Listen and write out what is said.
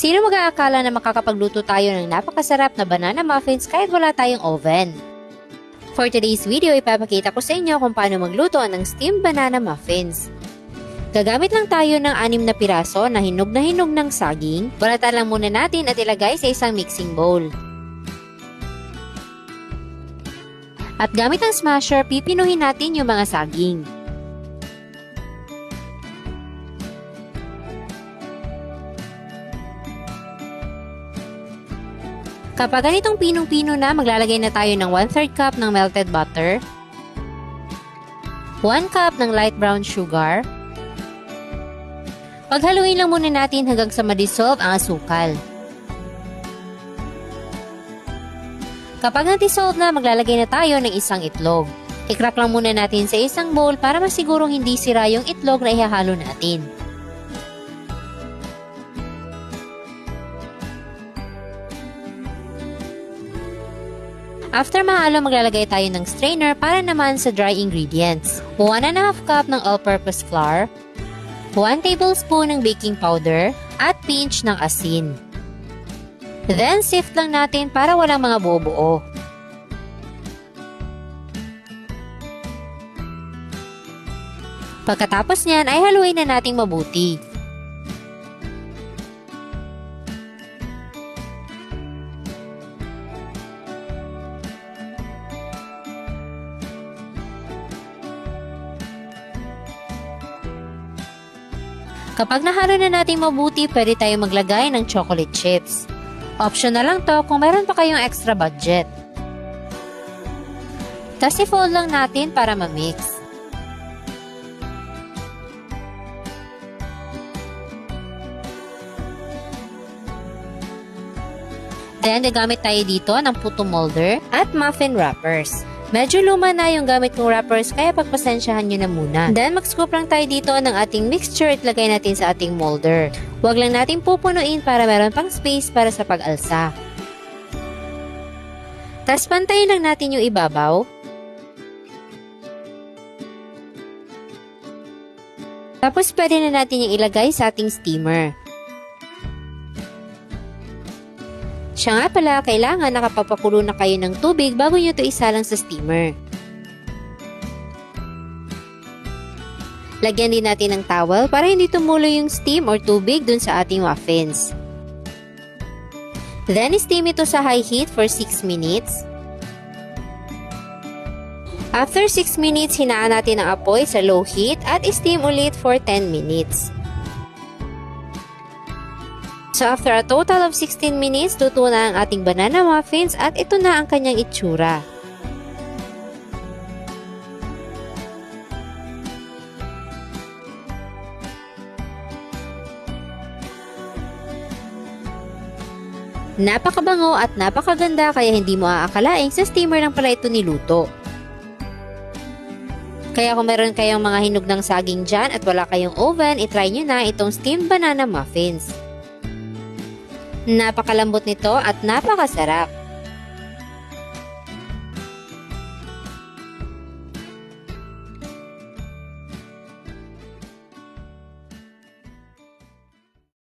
Sino mag-aakala na makakapagluto tayo ng napakasarap na banana muffins kahit wala tayong oven? For today's video, ipapakita ko sa inyo kung paano magluto ng steamed banana muffins. Gagamit lang tayo ng 6 na piraso na hinog ng saging. Balatan lang muna natin at ilagay sa isang mixing bowl. At gamit ang smasher, pipinuhin natin yung mga saging. Kapag ganitong pinong-pino na, maglalagay na tayo ng 1/3 cup ng melted butter, 1 cup ng light brown sugar. Paghaluin lang muna natin hanggang sa ma-dissolve ang asukal. Kapag na-dissolve na, maglalagay na tayo ng isang itlog. I-crack lang muna natin sa isang bowl para masigurong hindi sira yung itlog na ihahalo natin. After mahalo, maglalagay tayo ng strainer para naman sa dry ingredients. 1½ cup ng all-purpose flour, 1 tablespoon ng baking powder, at pinch ng asin. Then, sift lang natin para walang mga buo-buo. Pagkatapos niyan ay haluin na nating mabuti. Kapag nahalo na natin mabuti, pwede tayo maglagay ng chocolate chips. Optional lang to kung meron pa kayong extra budget. Tapos i-fold lang natin para ma-mix. Then, gagamit tayo dito ng puto molder at muffin wrappers. Medyo luma na yung gamit kong wrappers kaya pagpasensyahan nyo na muna. Then, mag-scoop lang tayo dito ng ating mixture at lagay natin sa ating molder. Huwag lang natin pupunuin para meron pang space para sa pag-alsa. Tapos, pantayin lang natin yung ibabaw. Tapos, pwede na natin yung ilagay sa ating steamer. Siya nga pala, kailangan nakapapakulo na kayo ng tubig bago nyo ito isalang sa steamer. Lagyan din natin ng towel para hindi tumulo yung steam or tubig dun sa ating muffins. Then, steam ito sa high heat for 6 minutes. After 6 minutes, hinaan natin ang apoy sa low heat at steam ulit for 10 minutes. So, after a total of 16 minutes, luto na ang ating banana muffins at ito na ang kanyang itsura. Napakabango at napakaganda kaya hindi mo aakalaing sa steamer lang pala ito niluto. Kaya kung meron kayong mga hinog ng saging dyan at wala kayong oven, itry nyo na itong steamed banana muffins. Napakalambot nito at napakasarap.